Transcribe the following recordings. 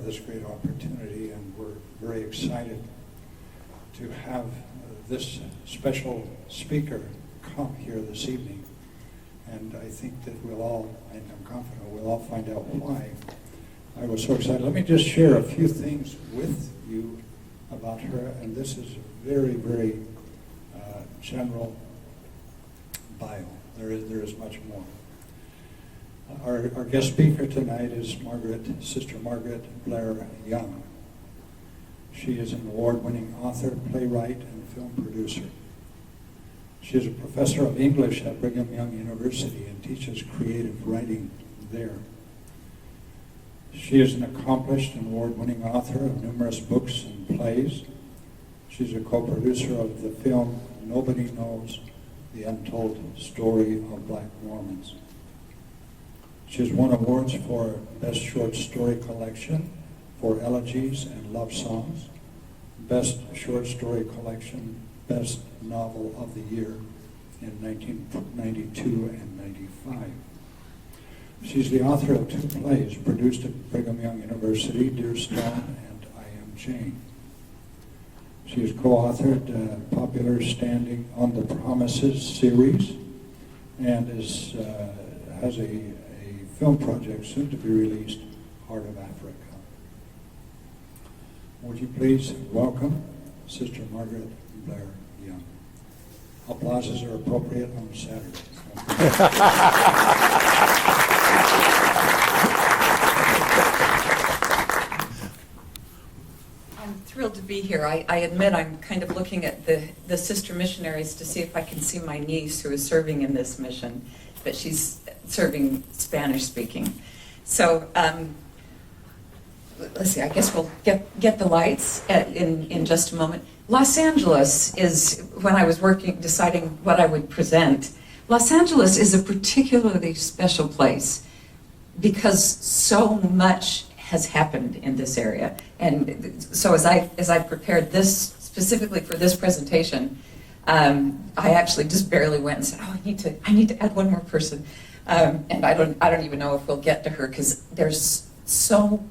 this great opportunity, and we're very excited to have this special speaker come here this evening. And I think that we'll all, and I'm confident we'll all find out why I was so excited. Let me just share a few things with you about her, and this is a very, very general bio. There is much more. Our guest speaker tonight is Sister Margaret Blair Young. She is an award-winning author, playwright, and film producer. She is a professor of English at Brigham Young University and teaches creative writing there. She is an accomplished and award-winning author of numerous books and plays. She's a co-producer of the film Nobody Knows the Untold Story of Black Mormons. She has won awards for Best Short Story Collection, for Elegies and Love Songs, Best Short Story Collection, Best Novel of the Year in 1992 and 95. She's the author of 2 plays produced at Brigham Young University, Dear Stone and I Am Jane. She has co-authored popular Standing on the Promises series and has a film project soon to be released, Heart of Africa. Would you please welcome Sister Margaret Blair Young. Applauses are appropriate on Saturday. I'm thrilled to be here. I admit I'm kind of looking at the sister missionaries to see if I can see my niece who is serving in this mission, but she's serving Spanish speaking. So let's see, I guess we'll get the lights in just a moment. Los Angeles is, when I was deciding what I would present, Los Angeles is a particularly special place because so much has happened in this area. And so as I prepared this specifically for this presentation, I actually just barely went and said, "Oh, I need to add one more person," and I don't even know if we'll get to her because there's so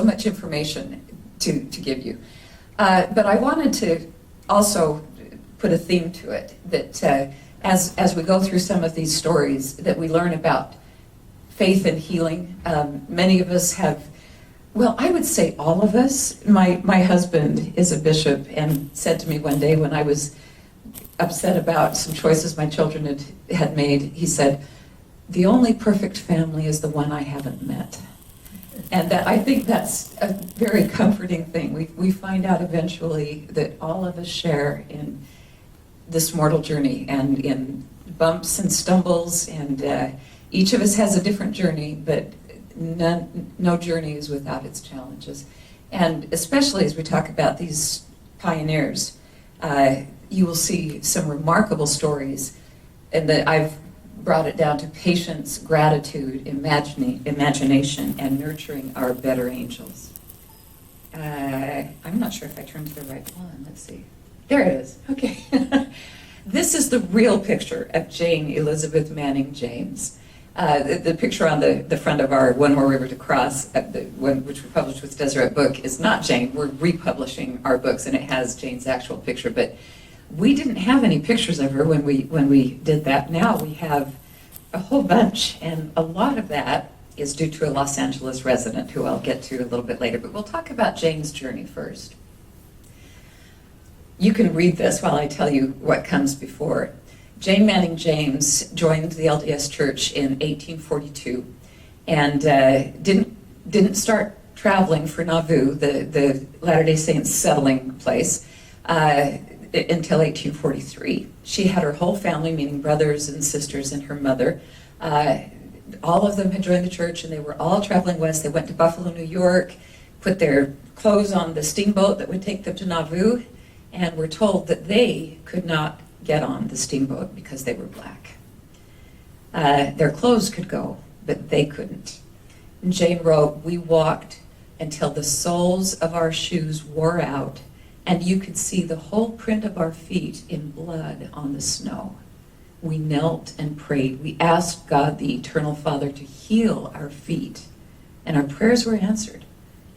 much information to give you. But I wanted to also put a theme to it that as we go through some of these stories, that we learn about faith and healing. Many of us have. Well, I would say all of us. My husband is a bishop and said to me one day when I was upset about some choices my children had made, he said, "The only perfect family is the one I haven't met." And I think that's a very comforting thing. We find out eventually that all of us share in this mortal journey and in bumps and stumbles, and each of us has a different journey, but no journey is without its challenges. And especially as we talk about these pioneers, you will see some remarkable stories, and that I've brought it down to patience, gratitude, imagination, and nurturing our better angels. I'm not sure if I turned to the right one. Let's see. There it is. Okay. This is the real picture of Jane Elizabeth Manning James. The picture on the front of our One More River to Cross, which we published with Deseret book, is not Jane. We're republishing our books, and it has Jane's actual picture. But we didn't have any pictures of her when we did that. Now we have a whole bunch, and a lot of that is due to a Los Angeles resident who I'll get to a little bit later. But we'll talk about Jane's journey first. You can read this while I tell you what comes before. Jane Manning James joined the LDS Church in 1842 and didn't start traveling for Nauvoo, the Latter-day Saints settling place, until 1843. She had her whole family, meaning brothers and sisters and her mother. All of them had joined the church, and they were all traveling west. They went to Buffalo, New York, put their clothes on the steamboat that would take them to Nauvoo, and were told that they could not get on the steamboat because they were black. Their clothes could go, but they couldn't. And Jane wrote, "We walked until the soles of our shoes wore out, and you could see the whole print of our feet in blood on the snow. We knelt and prayed. We asked God, the Eternal Father, to heal our feet, and our prayers were answered.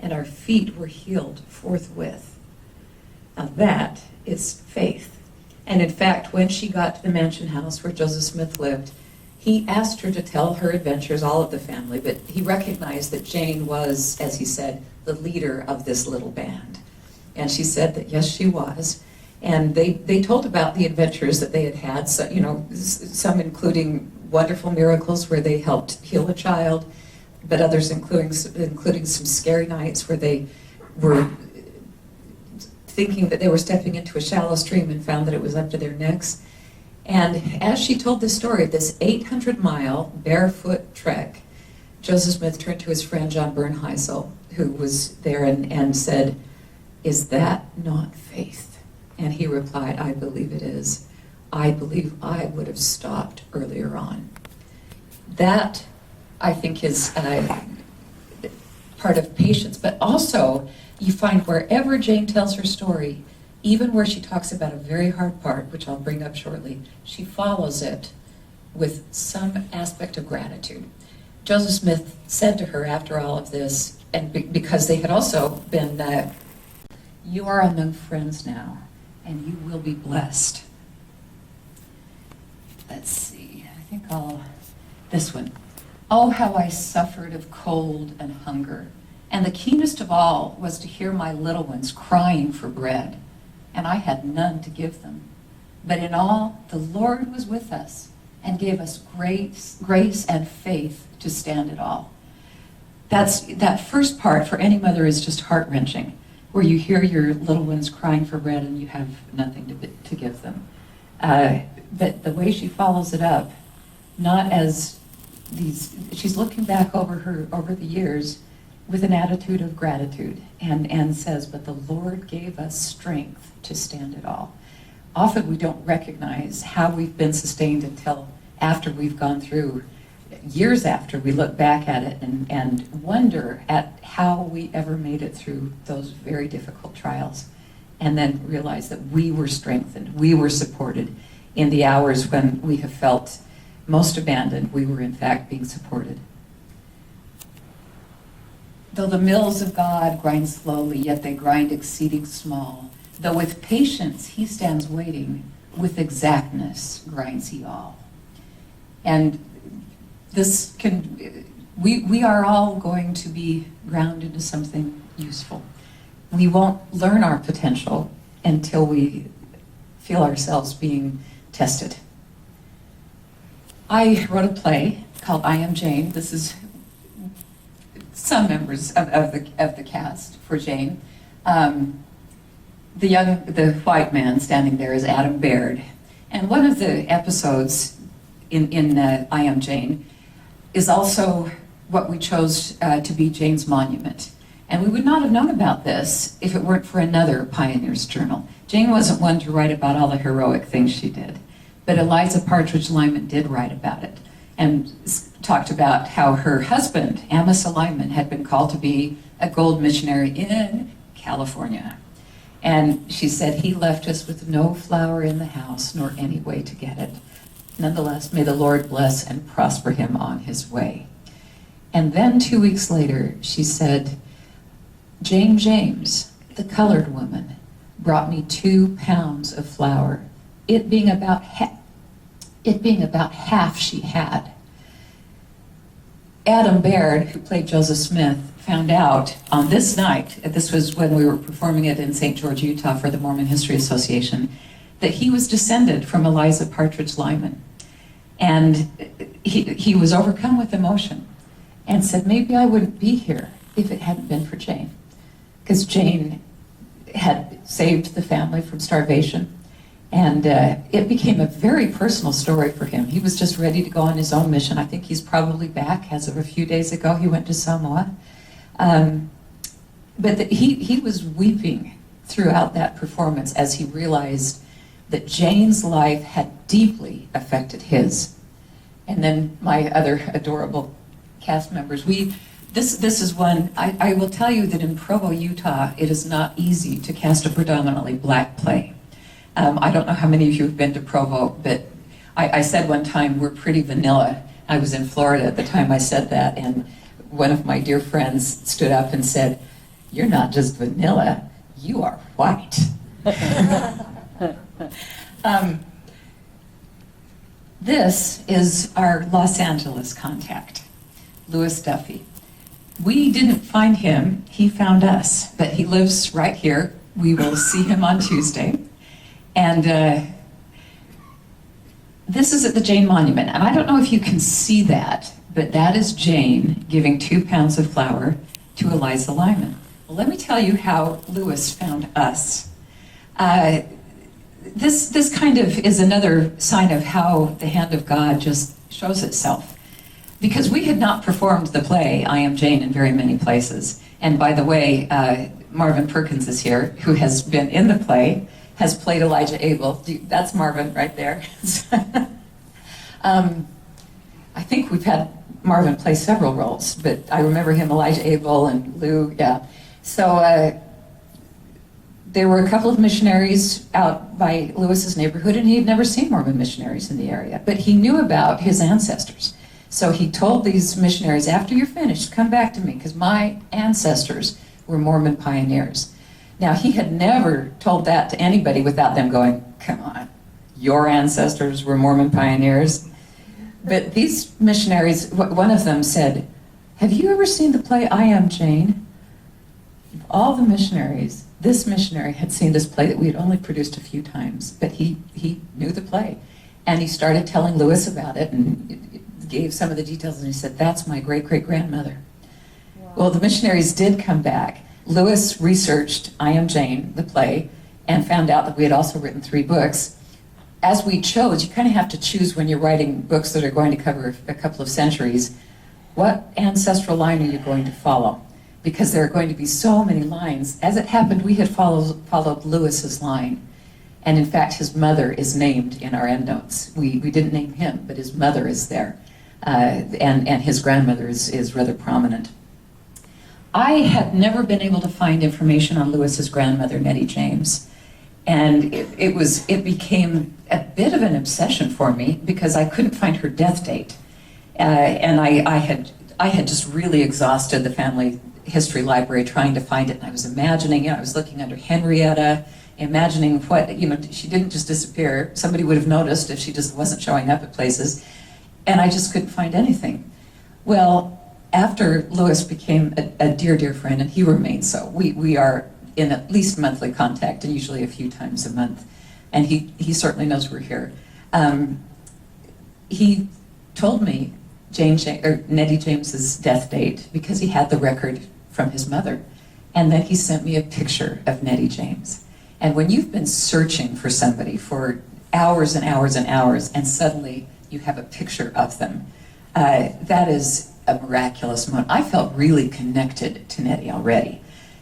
and our feet were healed forthwith. Now that is faith. And in fact, when she got to the mansion house where Joseph Smith lived, he asked her to tell her adventures, all of the family, but he recognized that Jane was, as he said, the leader of this little band. And she said that yes, she was. And they told about the adventures that they had had, so, you know, some including wonderful miracles where they helped heal a child, but others including some scary nights where they were thinking that they were stepping into a shallow stream and found that it was up to their necks. And as she told this story of this 800-mile barefoot trek, Joseph Smith turned to his friend John Bernheisel, who was there, and said, "Is that not faith?" And he replied, "I believe it is. I believe I would have stopped earlier on." That, I think, is part of patience, but also you find wherever Jane tells her story, even where she talks about a very hard part, which I'll bring up shortly, she follows it with some aspect of gratitude. Joseph Smith said to her after all of this, and because they had also been, "You are among friends now, and you will be blessed." Let's see, I think this one. "Oh, how I suffered of cold and hunger, and the keenest of all was to hear my little ones crying for bread, and I had none to give them. But in all, the Lord was with us and gave us grace and faith to stand it all." That first part for any mother is just heart-wrenching, where you hear your little ones crying for bread and you have nothing to give them. But the way she follows it up, not as she's looking back over the years with an attitude of gratitude and says, "But the Lord gave us strength to stand it all." Often we don't recognize how we've been sustained until after we've gone through, years after, we look back at it and wonder at how we ever made it through those very difficult trials, and then realize that we were strengthened, we were supported. In the hours when we have felt most abandoned, we were in fact being supported. "Though the mills of God grind slowly, yet they grind exceeding small. Though with patience he stands waiting, with exactness grinds he all." And this we are all going to be ground into something useful. We won't learn our potential until we feel ourselves being tested. I wrote a play called I Am Jane. This is some members of the cast for Jane. The white man standing there is Adam Baird. And one of the episodes in I Am Jane is also what we chose to be Jane's monument. And we would not have known about this if it weren't for another Pioneer's Journal. Jane wasn't one to write about all the heroic things she did, but Eliza Partridge Lyman did write about it and talked about how her husband, Amos Lyman, had been called to be a gold missionary in California. And she said, "He left us with no flour in the house, nor any way to get it. Nonetheless, may the Lord bless and prosper him on his way." And then 2 weeks later, she said, "Jane James, the colored woman, brought me 2 pounds of flour, it being about half she had." Adam Baird, who played Joseph Smith, found out on this night, this was when we were performing it in St. George, Utah for the Mormon History Association, that he was descended from Eliza Partridge Lyman. And he was overcome with emotion and said, "Maybe I wouldn't be here if it hadn't been for Jane." Because Jane had saved the family from starvation. And it became a very personal story for him. He was just ready to go on his own mission. I think he's probably back. As of a few days ago, he went to Samoa. He was weeping throughout that performance as he realized that Jane's life had deeply affected his. And then my other adorable cast members, this is one, I will tell you that in Provo, Utah, it is not easy to cast a predominantly black play. I don't know how many of you have been to Provo, but I said one time we're pretty vanilla. I was in Florida at the time I said that, and one of my dear friends stood up and said, you're not just vanilla, you are white. This is our Los Angeles contact, Louis Duffy. We didn't find him, he found us, but he lives right here. We will see him on Tuesday. And this is at the Jane Monument. And I don't know if you can see that, but that is Jane giving 2 pounds of flour to Eliza Lyman. Well, let me tell you how Louis found us. This kind of is another sign of how the hand of God just shows itself. Because we had not performed the play, I Am Jane, in very many places. And by the way, Marvin Perkins is here, who has been in the play, has played Elijah Abel. That's Marvin right there. I think we've had Marvin play several roles, but I remember him, Elijah Abel and Lou, yeah. So there were a couple of missionaries out by Lewis's neighborhood, and he had never seen Mormon missionaries in the area, but he knew about his ancestors. So he told these missionaries, after you're finished, come back to me, because my ancestors were Mormon pioneers. Now, he had never told that to anybody without them going, come on, your ancestors were Mormon pioneers? But these missionaries, one of them said, have you ever seen the play I Am Jane? All the missionaries, this missionary had seen this play that we had only produced a few times, but he knew the play. And he started telling Louis about it and gave some of the details, and he said, that's my great-great-grandmother. Wow. Well, the missionaries did come back. Louis researched I Am Jane, the play, and found out that we had also written 3 books. As we chose, you kind of have to choose when you're writing books that are going to cover a couple of centuries, what ancestral line are you going to follow? Because there are going to be so many lines. As it happened, we had followed Lewis's line. And in fact, his mother is named in our endnotes. We didn't name him, but his mother is there. And his grandmother is rather prominent. I had never been able to find information on Lewis's grandmother, Nettie James. And it became a bit of an obsession for me because I couldn't find her death date. And I had just really exhausted the family history library trying to find it. And I was imagining, I was looking under Henrietta, imagining what, she didn't just disappear. Somebody would have noticed if she just wasn't showing up at places. And I just couldn't find anything. Well, after Louis became a dear, dear friend, and he remains so, we are in at least monthly contact, and usually a few times a month. And he certainly knows we're here. He told me Nettie James's death date because he had the record from his mother. And then he sent me a picture of Nettie James. And when you've been searching for somebody for hours and hours and hours, and suddenly you have a picture of them, that is a miraculous moment. I felt really connected to Nettie already.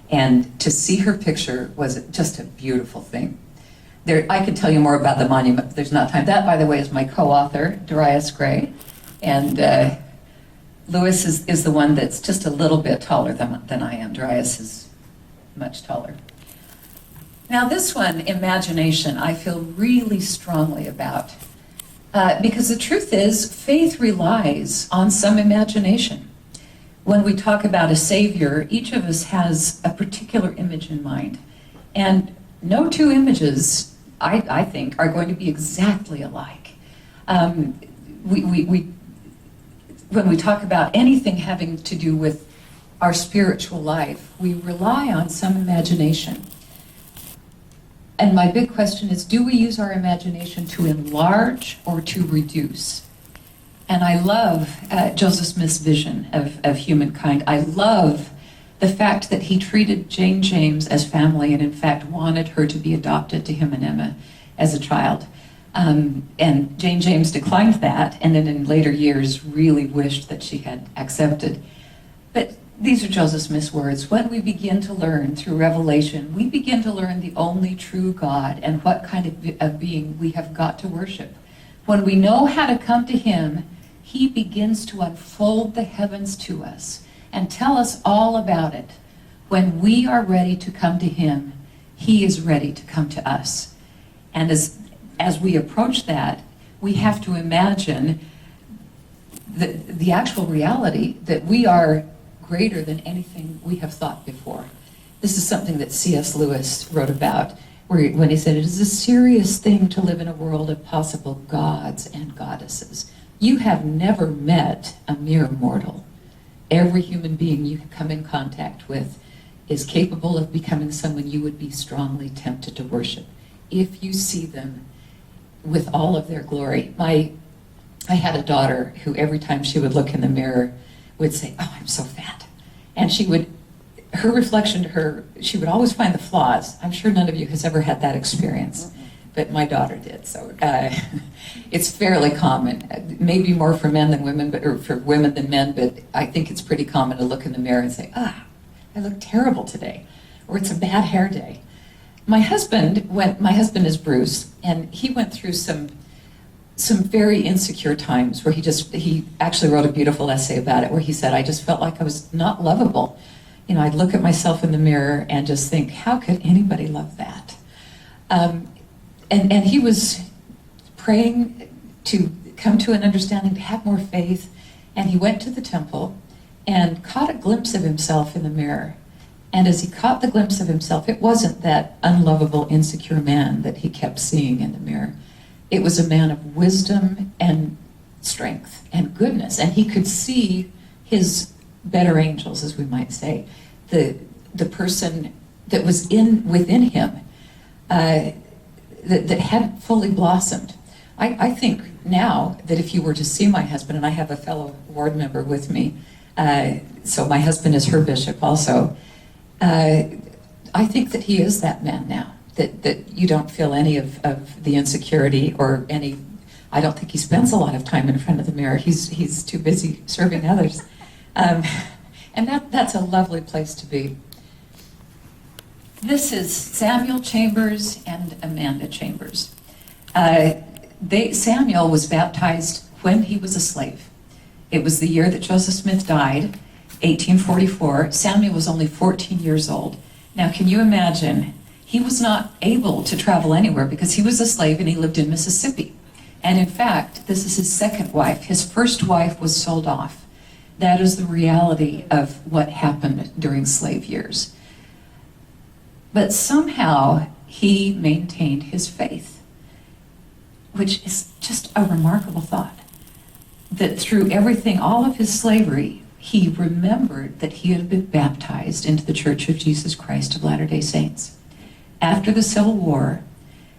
And to see her picture was just a beautiful thing. I could tell you more about the monument, but there's not time. That, by the way, is my co-author, Darius Gray. And Louis is the one that's just a little bit taller than I am. Darius is much taller. Now this one, imagination, I feel really strongly about. Because the truth is, faith relies on some imagination. When we talk about a Savior, each of us has a particular image in mind. And no 2 images, I think, are going to be exactly alike. When we talk about anything having to do with our spiritual life, we rely on some imagination. And my big question is, do we use our imagination to enlarge or to reduce? And I love Joseph Smith's vision of humankind. I love the fact that he treated Jane James as family and in fact wanted her to be adopted to him and Emma as a child. And Jane James declined that, and then in later years really wished that she had accepted. But these are Joseph Smith's words. When we begin to learn through revelation, we begin to learn the only true God and what kind of being we have got to worship. When we know how to come to him, he begins to unfold the heavens to us and tell us all about it. When we are ready to come to him, he is ready to come to us. And as we approach that, we have to imagine the actual reality that we are greater than anything we have thought before. This is something that C.S. Lewis wrote about, when he said, it is a serious thing to live in a world of possible gods and goddesses. You have never met a mere mortal. Every human being you come in contact with is capable of becoming someone you would be strongly tempted to worship if you see them with all of their glory. I had a daughter who every time she would look in the mirror would say, "Oh, I'm so fat." And her reflection to her, she would always find the flaws. I'm sure none of you has ever had that experience, but my daughter did. So it's fairly common, maybe more for men than women, or for women than men, but I think it's pretty common to look in the mirror and say, "Ah, I look terrible today," or "It's a bad hair day." My husband is Bruce, and he went through some very insecure times where he actually wrote a beautiful essay about it, where he said, "I just felt like I was not lovable. You know, I'd look at myself in the mirror and just think, how could anybody love that?" And he was praying to come to an understanding, to have more faith, and he went to the temple and caught a glimpse of himself in the mirror. And as he caught the glimpse of himself, it wasn't that unlovable, insecure man that he kept seeing in the mirror. It was a man of wisdom and strength and goodness, and he could see his better angels, as we might say, the person that was within him, that hadn't fully blossomed. I think now that if you were to see my husband, and I have a fellow ward member with me, so my husband is her bishop also, I think that he is that man now, that you don't feel any of the insecurity or any. I don't think he spends a lot of time in front of the mirror. He's too busy serving others. And that's a lovely place to be. This is Samuel Chambers and Amanda Chambers. Samuel was baptized when he was a slave. It was the year that Joseph Smith died, 1844. Samuel was only 14 years old. Now, can you imagine? He was not able to travel anywhere because he was a slave and he lived in Mississippi. And in fact, this is his second wife. His first wife was sold off. That is the reality of what happened during slave years. But somehow he maintained his faith, which is just a remarkable thought. That through everything, all of his slavery, he remembered that he had been baptized into the Church of Jesus Christ of Latter-day Saints. After the Civil War,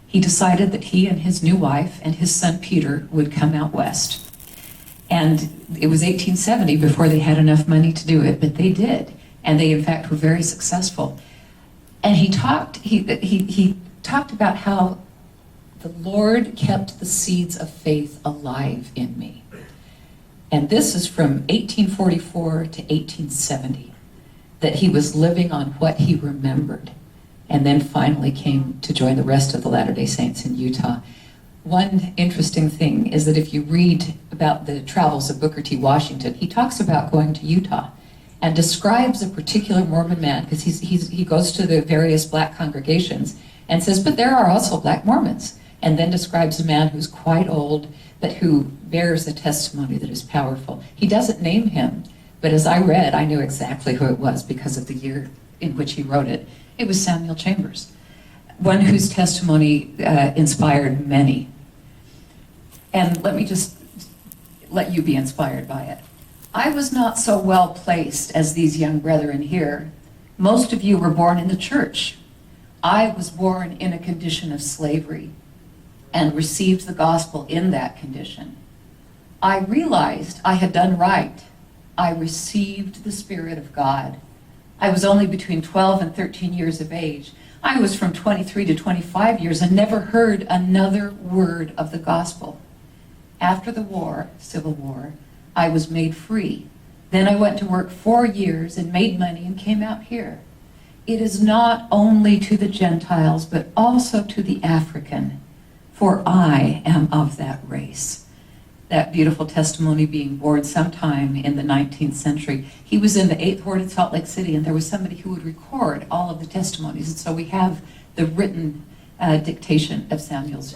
he decided that he and his new wife and his son Peter would come out west. And it was 1870 before they had enough money to do it, but they did. And they, in fact, were very successful. And he talked about how the Lord kept the seeds of faith alive in me. And this is from 1844 to 1870, that he was living on what he remembered, and then finally came to join the rest of the Latter-day Saints in Utah. One interesting thing is that if you read about the travels of Booker T. Washington, he talks about going to Utah and describes a particular Mormon man, because he goes to the various black congregations and says, but there are also black Mormons, and then describes a man who's quite old, but who bears a testimony that is powerful. He doesn't name him, but as I read, I knew exactly who it was because of the year in which he wrote it. It was Samuel Chambers, one whose testimony inspired many. And let me just let you be inspired by it. I was not so well placed as these young brethren here. Most of you were born in the church. I was born in a condition of slavery and received the gospel in that condition. I realized I had done right. I received the Spirit of God. I was only between 12 and 13 years of age. I was from 23 to 25 years and never heard another word of the gospel. After the war, Civil War, I was made free. Then I went to work 4 years and made money and came out here. It is not only to the Gentiles, but also to the African, for I am of that race. That beautiful testimony being born sometime in the 19th century. He was in the 8th Ward in Salt Lake City, and there was somebody who would record all of the testimonies. And so we have the written dictation of Samuel's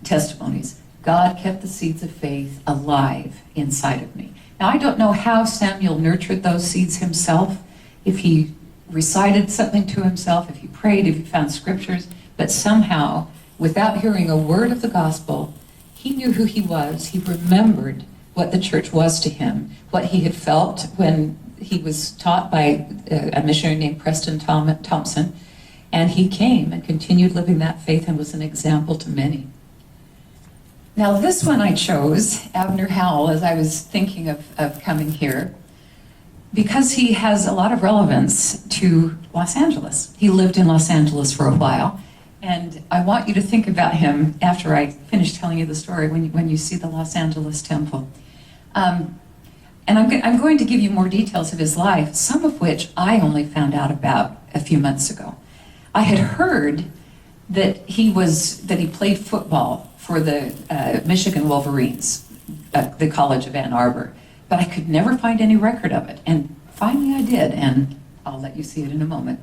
testimonies. God kept the seeds of faith alive inside of me. Now, I don't know how Samuel nurtured those seeds himself, if he recited something to himself, if he prayed, if he found scriptures, but somehow, without hearing a word of the gospel, he knew who he was. He remembered what the church was to him, what he had felt when he was taught by a missionary named Preston Thompson, and he came and continued living that faith and was an example to many. Now this one I chose, Abner Howell, as I was thinking of coming here, because he has a lot of relevance to Los Angeles. He lived in Los Angeles for a while, and I want you to think about him after I finish telling you the story when you see the Los Angeles temple. And I'm going to give you more details of his life, some of which I only found out about a few months ago. I had heard that he played football for the Michigan Wolverines, the College of Ann Arbor, but I could never find any record of it. And finally I did, and I'll let you see it in a moment.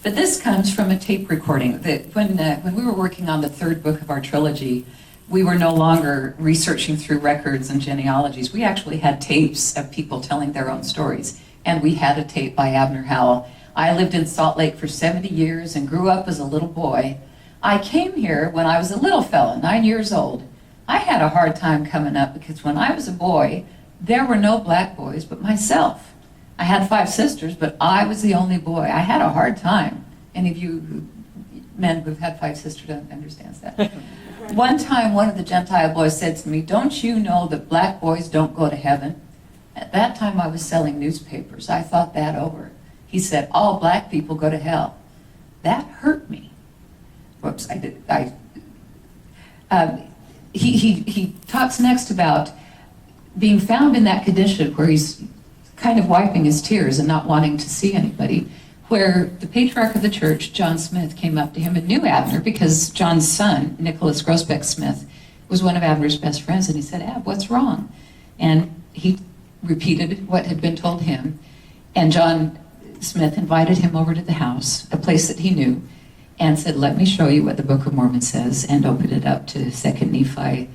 But this comes from a tape recording that when we were working on the third book of our trilogy, we were no longer researching through records and genealogies. We actually had tapes of people telling their own stories. And we had a tape by Abner Howell. I lived in Salt Lake for 70 years and grew up as a little boy. I came here when I was a little fella, 9 years old. I had a hard time coming up because when I was a boy, there were no black boys but myself. I had 5 sisters, but I was the only boy. I had a hard time. Any of you men who've had 5 sisters understands that. One time, one of the Gentile boys said to me, "Don't you know that black boys don't go to heaven?" At that time, I was selling newspapers. I thought that over. He said, "All black people go to hell." That hurt me. Whoops, I did. He talks next about being found in that condition where he's kind of wiping his tears and not wanting to see anybody, where the patriarch of the church, John Smith, came up to him and knew Abner because John's son, Nicholas Grosbeck Smith, was one of Abner's best friends, and he said, "Ab, what's wrong?" And he repeated what had been told him, and John Smith invited him over to the house, a place that he knew, and said, "Let me show you what the Book of Mormon says," and opened it up to 2 Nephi,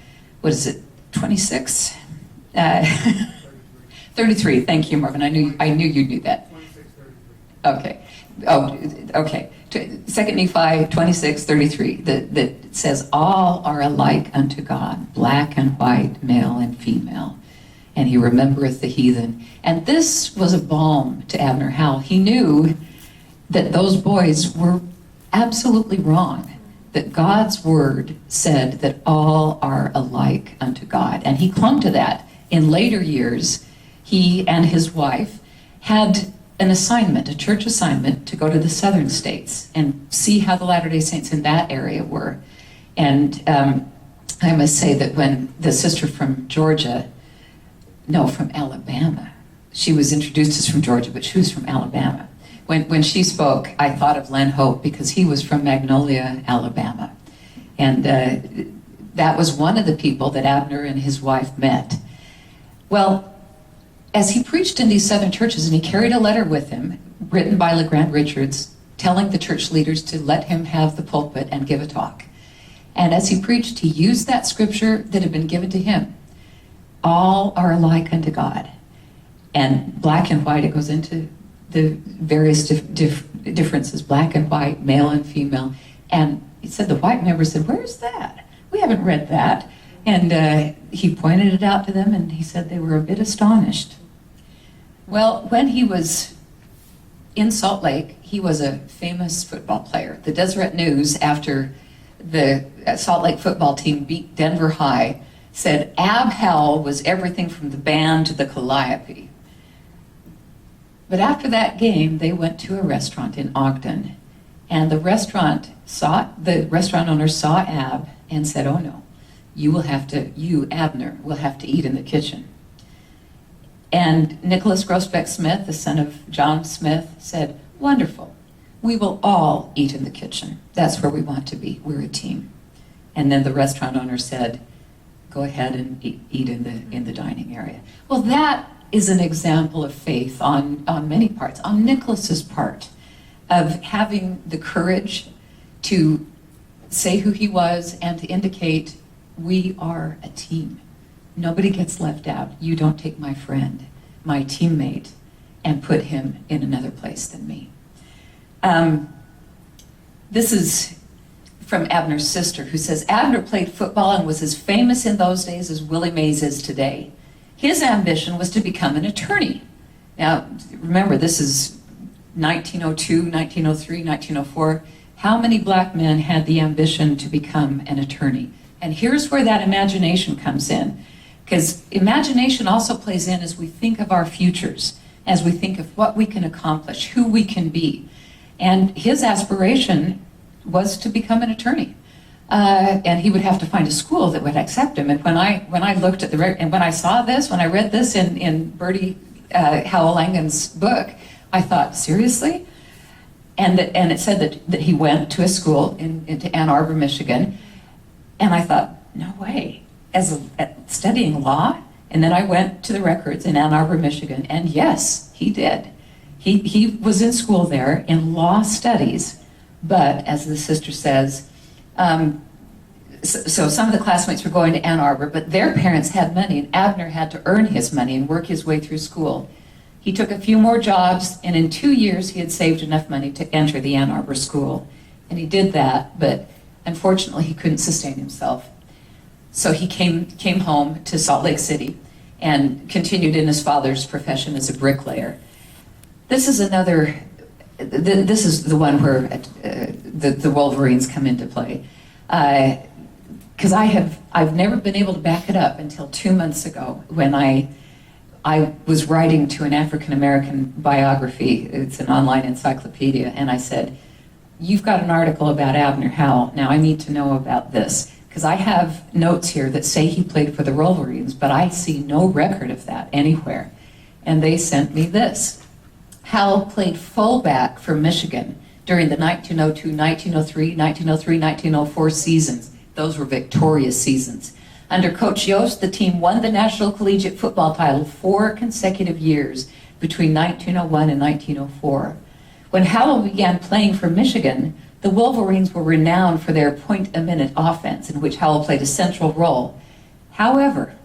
26? 33, thank you, Marvin. I knew you knew that. 26:33. Okay. Oh, okay. 2 Nephi 26:33 that says, "All are alike unto God, black and white, male and female, and he remembereth the heathen." And this was a balm to Abner Howell. He knew that those boys were absolutely wrong, that God's word said that all are alike unto God. And he clung to that. In later years, he and his wife had an assignment, a church assignment, to go to the southern states and see how the Latter-day Saints in that area were. And I must say that when the sister from Alabama, she was introduced as from Georgia, but she was from Alabama. When she spoke, I thought of Len Hope because he was from Magnolia, Alabama. And that was one of the people that Abner and his wife met. Well, as he preached in these southern churches, and he carried a letter with him, written by LeGrand Richards, telling the church leaders to let him have the pulpit and give a talk. And as he preached, he used that scripture that had been given to him. All are alike unto God. And black and white, it goes into the various differences, black and white, male and female. And he said, the white members said, "Where's that? We haven't read that." And he pointed it out to them, and he said they were a bit astonished. Well, when he was in Salt Lake, he was a famous football player. The Deseret News, after the Salt Lake football team beat Denver High, said Ab Howell was everything from the band to the calliope. But after that game, they went to a restaurant in Ogden, and the restaurant owner saw Ab and said, "Oh no, you, Abner, will have to eat in the kitchen." And Nicholas Grosbeck Smith, the son of John Smith, said, "Wonderful. We will all eat in the kitchen. That's where we want to be. We're a team." And then the restaurant owner said, "Go ahead and eat in the dining area." Well, that is an example of faith on many parts, on Nicholas's part, of having the courage to say who he was and to indicate, we are a team. Nobody gets left out. You don't take my friend, my teammate, and put him in another place than me. This is from Abner's sister, who says, Abner played football and was as famous in those days as Willie Mays is today. His ambition was to become an attorney. Now, remember, this is 1902, 1903, 1904. How many black men had the ambition to become an attorney? And here's where that imagination comes in. Because imagination also plays in as we think of our futures, as we think of what we can accomplish, who we can be. And his aspiration was to become an attorney. And he would have to find a school that would accept him. And when I looked at and when I saw this, when I read this in Bertie Howell Langen's book, I thought, seriously? And it said that he went to a school into Ann Arbor, Michigan. And I thought, no way. Studying law? And then I went to the records in Ann Arbor, Michigan, and yes, he did. He was in school there in law studies, but as the sister says, so some of the classmates were going to Ann Arbor, but their parents had money, and Abner had to earn his money and work his way through school. He took a few more jobs, and in 2 years he had saved enough money to enter the Ann Arbor school. And he did that, but unfortunately he couldn't sustain himself. So he came home to Salt Lake City and continued in his father's profession as a bricklayer. This is this is the one where the Wolverines come into play. Because I've never been able to back it up until 2 months ago when I was writing to an African American biography. It's an online encyclopedia, and I said, you've got an article about Abner Howell. Now I need to know about this. Because I have notes here that say he played for the Wolverines, but I see no record of that anywhere. And they sent me this. Howell played fullback for Michigan during the 1902, 1903, 1903, 1904 seasons. Those were victorious seasons. Under Coach Yost, the team won the National Collegiate Football title 4 consecutive years between 1901 and 1904. When Howell began playing for Michigan, the Wolverines were renowned for their point-a-minute offense, in which Howell played a central role. However,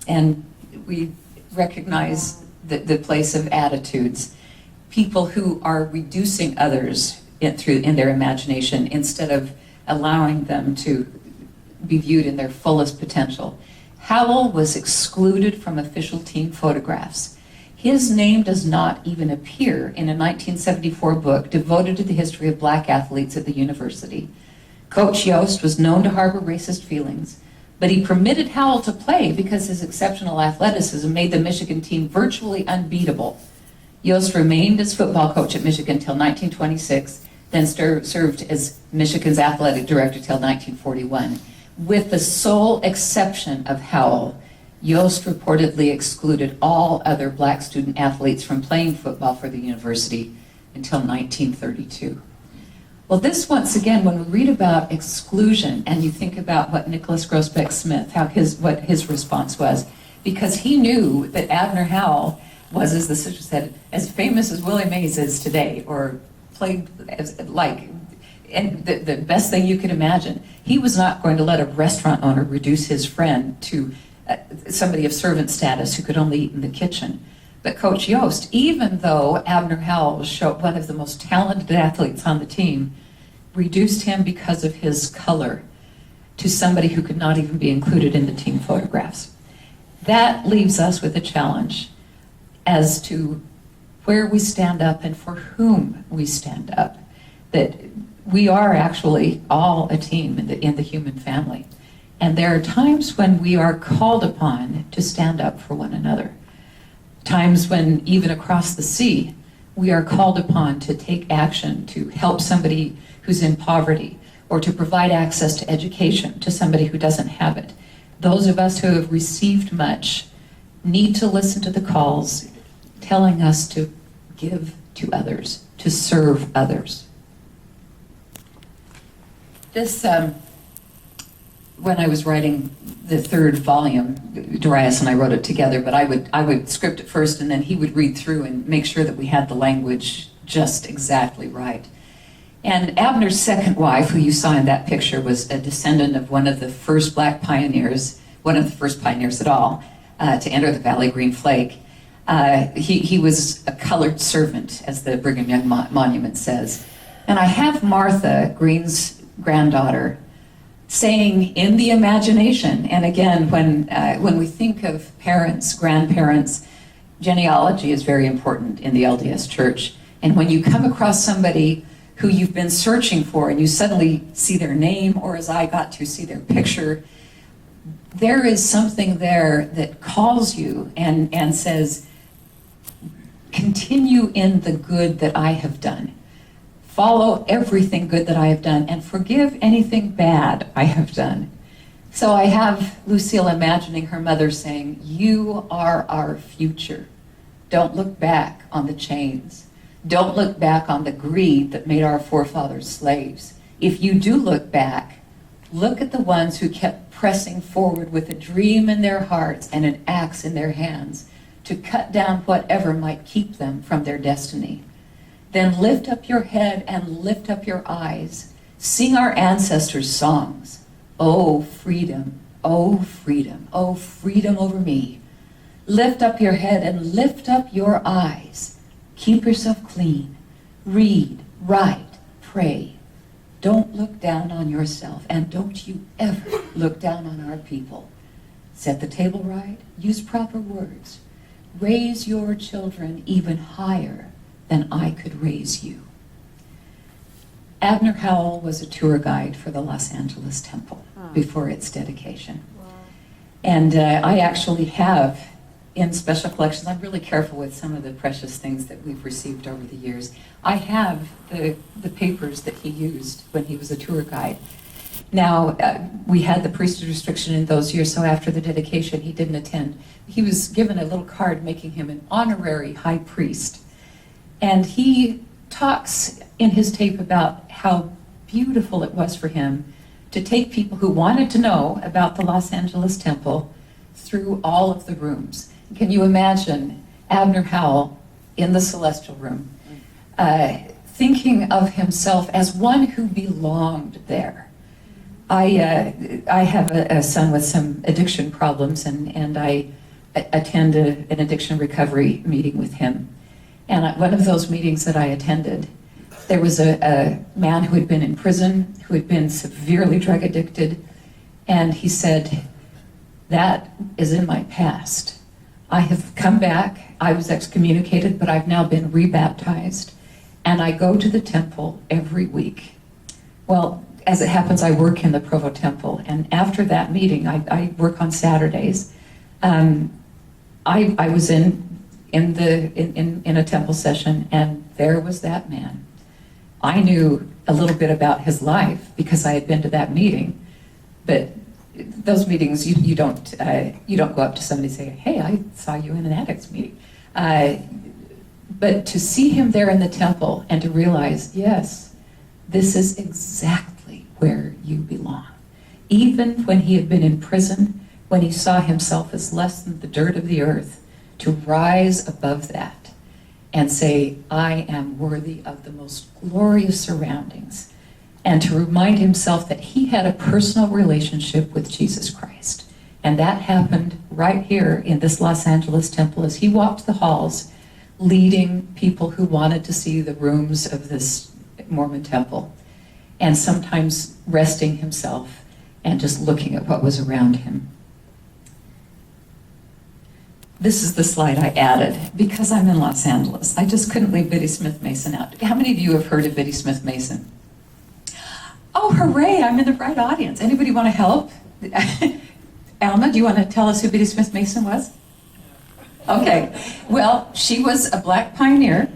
and we recognize the place of attitudes, people who are reducing others in their imagination instead of allowing them to be viewed in their fullest potential. Howell was excluded from official team photographs. His name does not even appear in a 1974 book devoted to the history of black athletes at the university. Coach Yost was known to harbor racist feelings, but he permitted Howell to play because his exceptional athleticism made the Michigan team virtually unbeatable. Yost remained as football coach at Michigan until 1926, then served as Michigan's athletic director till 1941. With the sole exception of Howell, Yost reportedly excluded all other black student athletes from playing football for the university until 1932. Well, this, once again, when we read about exclusion and you think about what Nicholas Grosbeck Smith, what his response was, because he knew that Abner Howell was, as the sister said, as famous as Willie Mays is today, or played and the best thing you could imagine. He was not going to let a restaurant owner reduce his friend to somebody of servant status who could only eat in the kitchen. But Coach Yost, even though Abner Howell was one of the most talented athletes on the team, reduced him because of his color to somebody who could not even be included in the team photographs. That leaves us with a challenge as to where we stand up and for whom we stand up. That we are actually all a team in the human family. And there are times when we are called upon to stand up for one another. Times when, even across the sea, we are called upon to take action to help somebody who's in poverty, or to provide access to education to somebody who doesn't have it. Those of us who have received much need to listen to the calls telling us to give to others, to serve others. This, when I was writing the third volume, Darius and I wrote it together, but I would script it first and then he would read through and make sure that we had the language just exactly right. And Abner's second wife, who you saw in that picture, was a descendant of one of the first black pioneers, one of the first pioneers at all, to enter the Valley Green Flake. He was a colored servant, as the Brigham Young Monument says. And I have Martha, Green's granddaughter, saying in the imagination, and again, when we think of parents, grandparents, genealogy is very important in the LDS Church. And when you come across somebody who you've been searching for and you suddenly see their name, or as I got to see their picture, there is something there that calls you and says, continue in the good that I have done. Follow everything good that I have done and forgive anything bad I have done. So I have Lucille imagining her mother saying, you are our future. Don't look back on the chains. Don't look back on the greed that made our forefathers slaves. If you do look back, look at the ones who kept pressing forward with a dream in their hearts and an axe in their hands to cut down whatever might keep them from their destiny. Then lift up your head and lift up your eyes. Sing our ancestors' songs. Oh, freedom, oh, freedom, oh, freedom over me. Lift up your head and lift up your eyes. Keep yourself clean. Read, write, pray. Don't look down on yourself, and don't you ever look down on our people. Set the table right. Use proper words. Raise your children even higher than I could raise you. Abner Howell was a tour guide for the Los Angeles Temple before its dedication. Wow. And I actually have, in special collections, I'm really careful with some of the precious things that we've received over the years. I have the papers that he used when he was a tour guide. Now, we had the priesthood restriction in those years, so after the dedication, he didn't attend. He was given a little card making him an honorary high priest. And he talks in his tape about how beautiful it was for him to take people who wanted to know about the Los Angeles Temple through all of the rooms. Can you imagine Abner Howell in the celestial room, thinking of himself as one who belonged there? I have a son with some addiction problems, and I attend an addiction recovery meeting with him. And one of those meetings that I attended, there was a man who had been in prison, who had been severely drug addicted, and he said, that is in my past. I have come back, I was excommunicated, but I've now been rebaptized, and I go to the temple every week. Well, as it happens, I work in the Provo Temple, and after that meeting, I work on Saturdays. I was in a temple session, and there was that man. I knew a little bit about his life because I had been to that meeting, but those meetings, you don't go up to somebody and say, hey, I saw you in an addicts meeting. But to see him there in the temple and to realize, yes, this is exactly where you belong. Even when he had been in prison, when he saw himself as less than the dirt of the earth, to rise above that and say, I am worthy of the most glorious surroundings, and to remind himself that he had a personal relationship with Jesus Christ. And that happened right here in this Los Angeles Temple as he walked the halls, leading people who wanted to see the rooms of this Mormon temple, and sometimes resting himself and just looking at what was around him. This is the slide I added because I'm in Los Angeles. I just couldn't leave Biddy Smith Mason out. How many of you have heard of Biddy Smith Mason? Oh, hooray, I'm in the right audience. Anybody want to help? Alma, do you want to tell us who Biddy Smith Mason was? Okay, well, she was a black pioneer.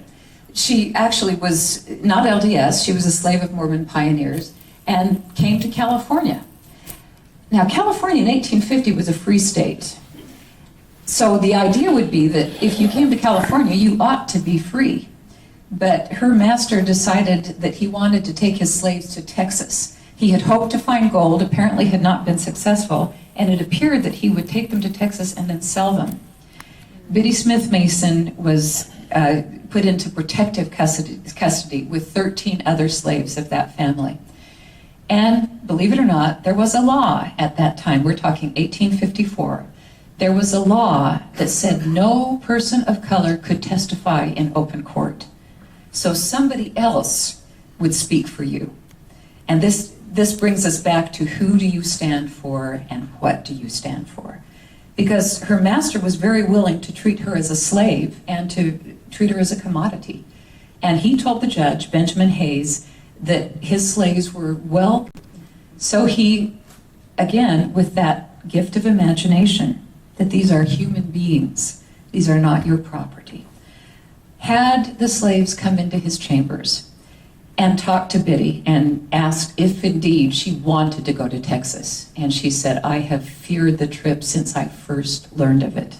She actually was not LDS, she was a slave of Mormon pioneers and came to California. Now, California in 1850 was a free state. So the idea would be that if you came to California, you ought to be free. But her master decided that he wanted to take his slaves to Texas. He had hoped to find gold, apparently had not been successful, and it appeared that he would take them to Texas and then sell them. Biddy Smith Mason was put into protective custody with 13 other slaves of that family. And believe it or not, there was a law at that time, we're talking 1854, there was a law that said no person of color could testify in open court. So somebody else would speak for you. And this brings us back to who do you stand for and what do you stand for? Because her master was very willing to treat her as a slave and to treat her as a commodity. And he told the judge, Benjamin Hayes, that his slaves were well. So he, again, with that gift of imagination, that these are human beings, these are not your property, had the slaves come into his chambers and talked to Biddy and asked if indeed she wanted to go to Texas. And she said, I have feared the trip since I first learned of it.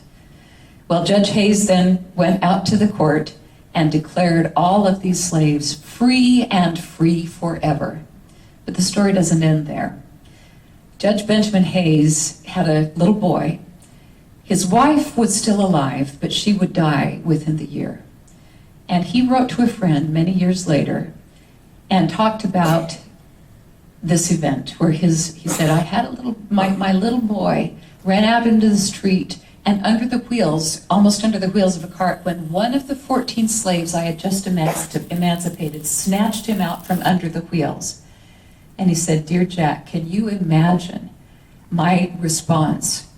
Well, Judge Hayes then went out to the court and declared all of these slaves free and free forever. But the story doesn't end there. Judge Benjamin Hayes had a little boy. His wife was still alive, but she would die within the year. And he wrote to a friend many years later and talked about this event where he said, I had my little boy ran out into the street and almost under the wheels of a cart, when one of the 14 slaves I had just emancipated snatched him out from under the wheels. And he said, Dear Jack, can you imagine my response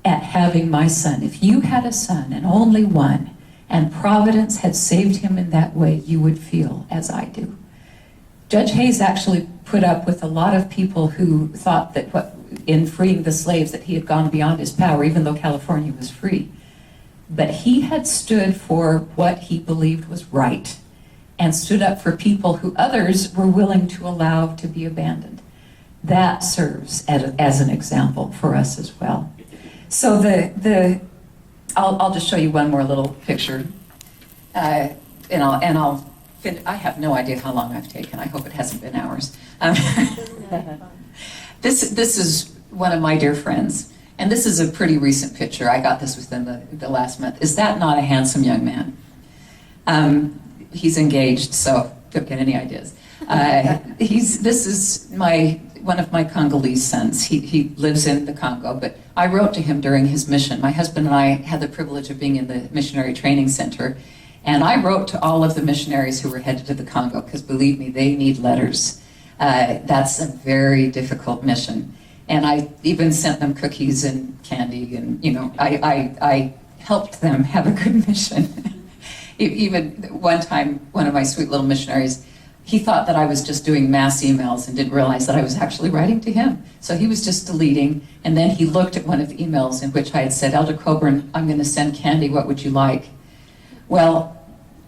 at having my son? If you had a son and only one, and Providence had saved him in that way, you would feel as I do. Judge Hayes actually put up with a lot of people who thought that in freeing the slaves that he had gone beyond his power, even though California was free. But he had stood for what he believed was right and stood up for people who others were willing to allow to be abandoned. That serves as an example for us as well. So I'll just show you one more little picture, and I'll finish. I have no idea how long I've taken. I hope it hasn't been hours. This is one of my dear friends, and this is a pretty recent picture. I got this within the last month. Is that not a handsome young man? He's engaged, so don't get any ideas. This is one of my Congolese sons. He lives in the Congo, but I wrote to him during his mission. My husband and I had the privilege of being in the missionary training center, and I wrote to all of the missionaries who were headed to the Congo, because believe me, they need letters. That's a very difficult mission. And I even sent them cookies and candy, and I helped them have a good mission. Even one time, one of my sweet little missionaries, he thought that I was just doing mass emails and didn't realize that I was actually writing to him. So he was just deleting, and then he looked at one of the emails in which I had said, Elder Coburn, I'm going to send candy, what would you like? Well,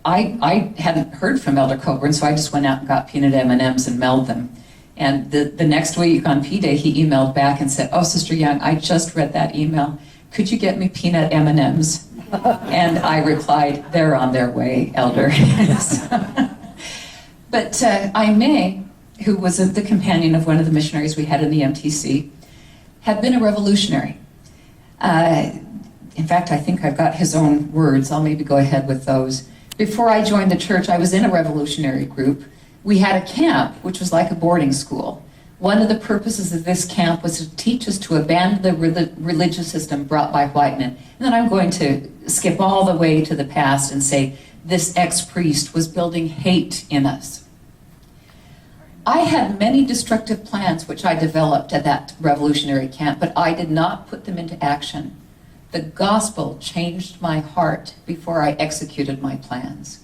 I hadn't heard from Elder Coburn, so I just went out and got peanut M&Ms and mailed them. And the next week on P-Day, he emailed back and said, oh, Sister Young, I just read that email. Could you get me peanut M&Ms? And I replied, they're on their way, Elder. But Aimee, who was the companion of one of the missionaries we had in the MTC, had been a revolutionary. In fact, I think I've got his own words. I'll maybe go ahead with those. Before I joined the church, I was in a revolutionary group. We had a camp, which was like a boarding school. One of the purposes of this camp was to teach us to abandon the religious system brought by white men. And then I'm going to skip all the way to the past and say this ex-priest was building hate in us. I had many destructive plans which I developed at that revolutionary camp, but I did not put them into action. The gospel changed my heart before I executed my plans.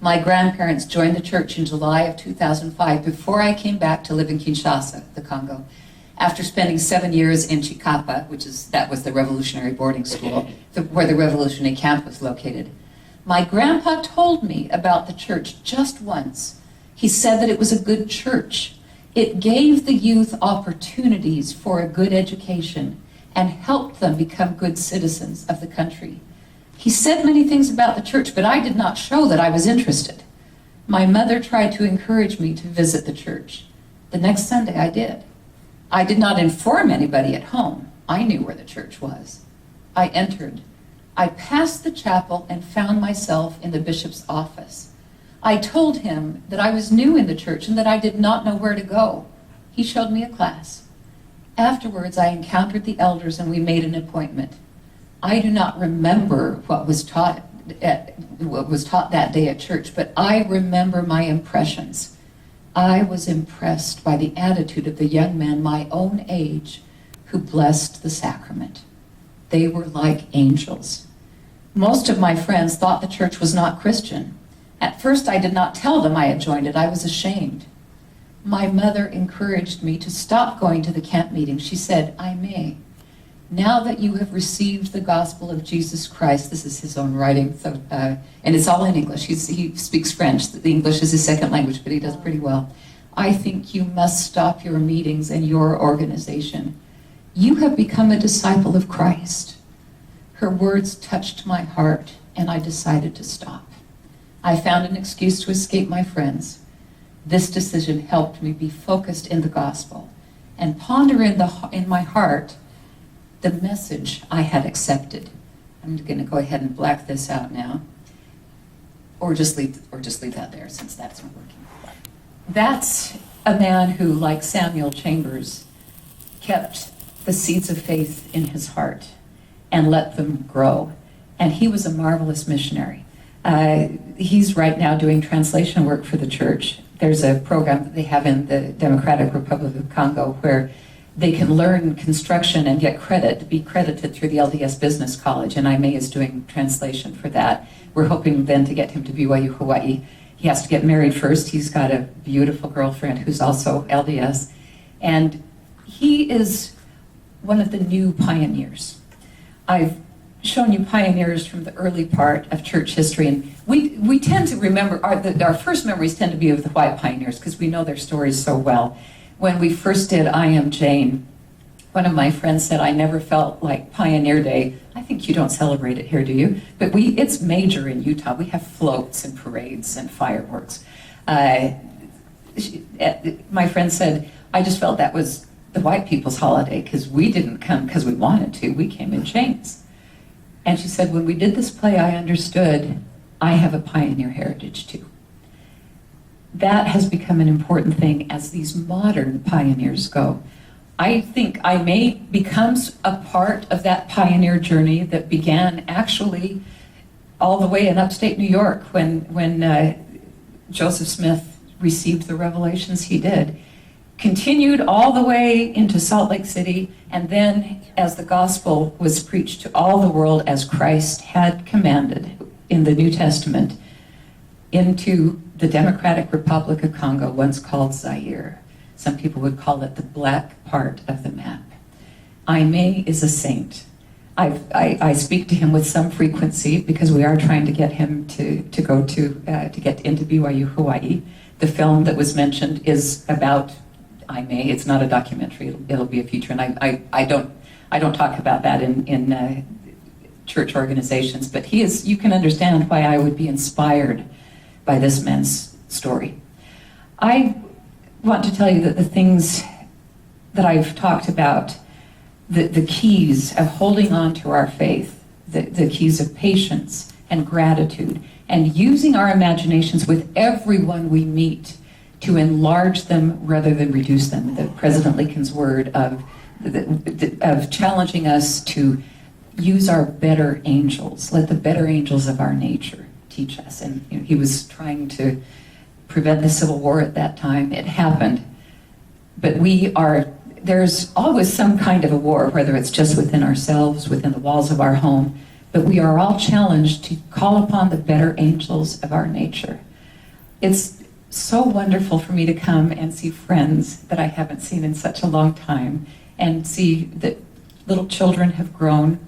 My grandparents joined the church in July of 2005 before I came back to live in Kinshasa, the Congo. After spending 7 years in Chikapa, that was the revolutionary boarding school, where the revolutionary camp was located. My grandpa told me about the church just once. He said that it was a good church. It gave the youth opportunities for a good education and helped them become good citizens of the country. He said many things about the church, but I did not show that I was interested. My mother tried to encourage me to visit the church. The next Sunday I did. I did not inform anybody at home. I knew where the church was. I entered. I passed the chapel and found myself in the bishop's office. I told him that I was new in the church and that I did not know where to go. He showed me a class. Afterwards, I encountered the elders and we made an appointment. I do not remember what was taught that day at church, but I remember my impressions. I was impressed by the attitude of the young men my own age who blessed the sacrament. They were like angels. Most of my friends thought the church was not Christian. At first, I did not tell them I had joined it. I was ashamed. My mother encouraged me to stop going to the camp meeting. She said, I may. Now that you have received the gospel of Jesus Christ, this is his own writing, so, and it's all in English. He speaks French. The English is his second language, but he does pretty well. I think you must stop your meetings and your organization. You have become a disciple of Christ. Her words touched my heart, and I decided to stop. I found an excuse to escape my friends. This decision helped me be focused in the gospel and ponder in my heart the message I had accepted. I'm going to go ahead and black this out now, or just leave that there since that's not working. That's a man who, like Samuel Chambers, kept the seeds of faith in his heart and let them grow. And he was a marvelous missionary. He's right now doing translation work for the church. There's a program that they have in the Democratic Republic of Congo where they can learn construction and get credit, be credited through the LDS Business College, and IMA is doing translation for that. We're hoping then to get him to BYU Hawaii. He has to get married first. He's got a beautiful girlfriend who's also LDS. And he is one of the new pioneers. I've shown you pioneers from the early part of church history, and we tend to remember, our first memories tend to be of the white pioneers because we know their stories so well. When we first did I Am Jane, one of my friends said, I never felt like Pioneer Day. I think you don't celebrate it here, do you? But it's major in Utah. We have floats and parades and fireworks. My friend said, I just felt that was the white people's holiday because we didn't come because we wanted to. We came in chains. And she said, when we did this play, I understood I have a pioneer heritage too. That has become an important thing as these modern pioneers go. I think I may becomes a part of that pioneer journey that began actually all the way in upstate New York when Joseph Smith received the revelations he did. Continued all the way into Salt Lake City, and then as the gospel was preached to all the world as Christ had commanded in the New Testament, into the Democratic Republic of Congo, once called Zaire. Some people would call it the black part of the map. Aimé is a saint. I speak to him with some frequency because we are trying to get him to get into BYU Hawaii. The film that was mentioned is about Aimé. It's not a documentary. It'll be a feature, and I don't talk about that in church organizations. But he is. You can understand why I would be inspired by this man's story. I want to tell you that the things that I've talked about, the keys of holding on to our faith, the keys of patience and gratitude, and using our imaginations with everyone we meet to enlarge them rather than reduce them. The President Lincoln's word of challenging us to use our better angels, let the better angels of our nature teach us. And he was trying to prevent the Civil War at that time. It happened. But there's always some kind of a war, whether it's just within ourselves, within the walls of our home, but we are all challenged to call upon the better angels of our nature. It's so wonderful for me to come and see friends that I haven't seen in such a long time and see that little children have grown.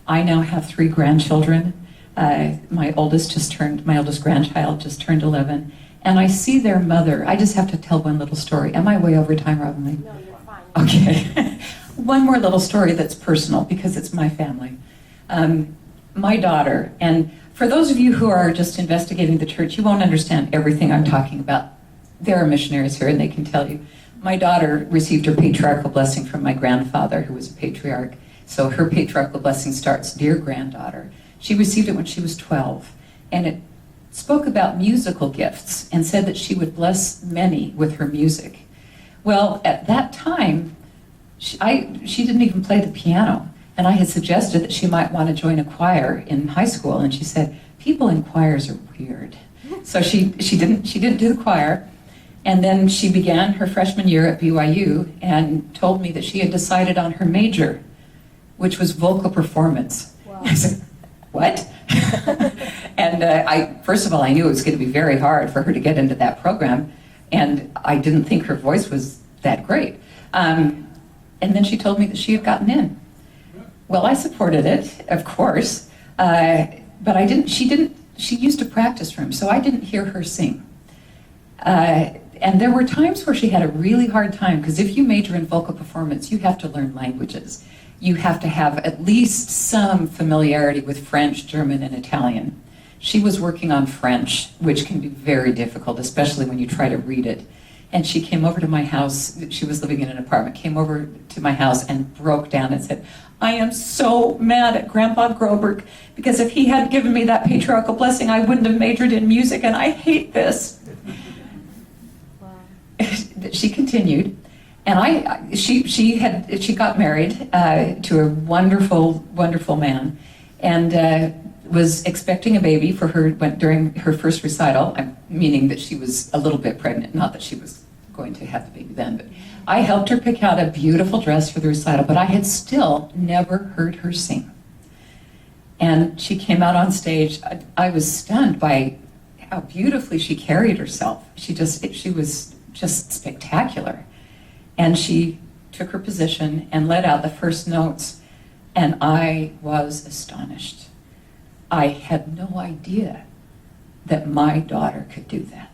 I now have 3 grandchildren. My oldest grandchild just turned 11, and I see their mother. I just have to tell one little story. Am I way over time, Robin? No, you're fine. Okay. One more little story that's personal because it's my family. My daughter, and for those of you who are just investigating the church, you won't understand everything I'm talking about. There are missionaries here and they can tell you. My daughter received her patriarchal blessing from my grandfather, who was a patriarch. So her patriarchal blessing starts, dear granddaughter. She received it when she was 12, and it spoke about musical gifts and said that she would bless many with her music. Well, at that time, she didn't even play the piano, and I had suggested that she might want to join a choir in high school, and she said, people in choirs are weird. So she didn't do the choir. And then she began her freshman year at BYU and told me that she had decided on her major, which was vocal performance. Wow. I said, what? And first of all, I knew it was going to be very hard for her to get into that program, and I didn't think her voice was that great. And then she told me that she had gotten in. Well, I supported it, of course, but I didn't. She used a practice room, so I didn't hear her sing. And there were times where she had a really hard time, because if you major in vocal performance, you have to learn languages. You have to have at least some familiarity with French, German, and Italian. She was working on French, which can be very difficult, especially when you try to read it. And she came over to my house. She was living in an apartment, came over to my house and broke down and said, I am so mad at Grandpa Groberg, because if he had given me that patriarchal blessing, I wouldn't have majored in music, and I hate this. Wow. She continued, and she got married to a wonderful, wonderful man, and was expecting a baby for her during her first recital, meaning that she was a little bit pregnant, not that she was going to have the baby then, but I helped her pick out a beautiful dress for the recital, but I had still never heard her sing. And she came out on stage. I was stunned by how beautifully she carried herself. She was just spectacular. And she took her position and let out the first notes, and I was astonished. I had no idea that my daughter could do that.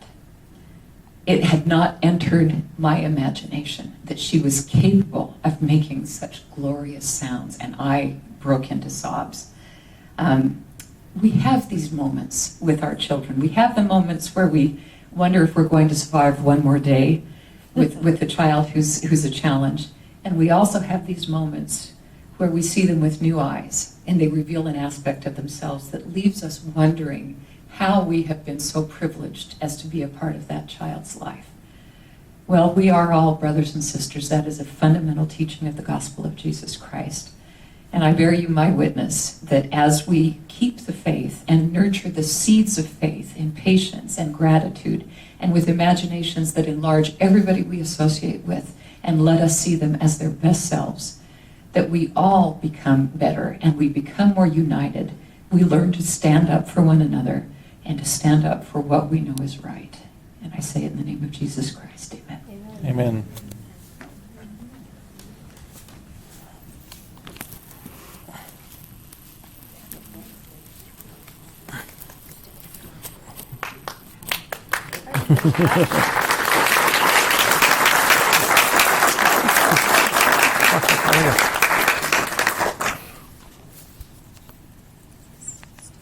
It had not entered my imagination that she was capable of making such glorious sounds, and I broke into sobs. We have these moments with our children. We have the moments where we wonder if we're going to survive one more day with the child who's a challenge. And we also have these moments where we see them with new eyes, and they reveal an aspect of themselves that leaves us wondering how we have been so privileged as to be a part of that child's life. Well, we are all brothers and sisters. That is a fundamental teaching of the gospel of Jesus Christ. And I bear you my witness that as we keep the faith and nurture the seeds of faith in patience and gratitude, and with imaginations that enlarge everybody we associate with and let us see them as their best selves, that we all become better and we become more united. We learn to stand up for one another and to stand up for what we know is right. And I say it in the name of Jesus Christ. Amen. Amen.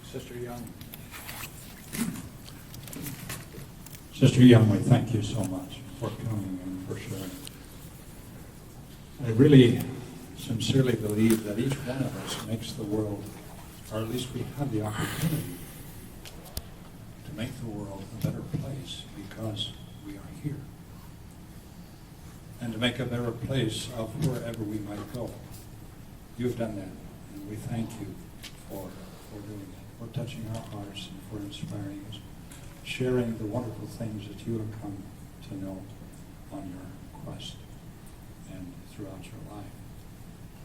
Sister Young. Sister Young, we thank you so much for coming and for sharing. I really sincerely believe that each one of us makes the world, or at least we have the opportunity to make the world a better place because we are here. And to make a better place of wherever we might go. You've done that, and we thank you for doing it, for touching our hearts and for inspiring us, sharing the wonderful things that you have come to know on your quest and throughout your life.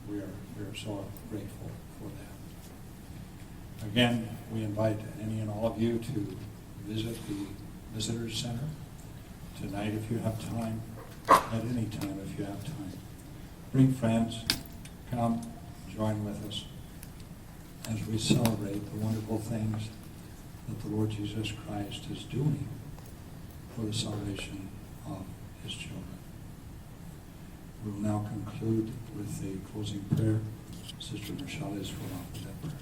We are so grateful for that. Again, we invite any and all of you to visit the Visitors Center tonight if you have time, at any time if you have time. Bring friends, come, join with us as we celebrate the wonderful things that the Lord Jesus Christ is doing for the salvation of his children. We will now conclude with a closing prayer. Sister Michelle is will offer that prayer.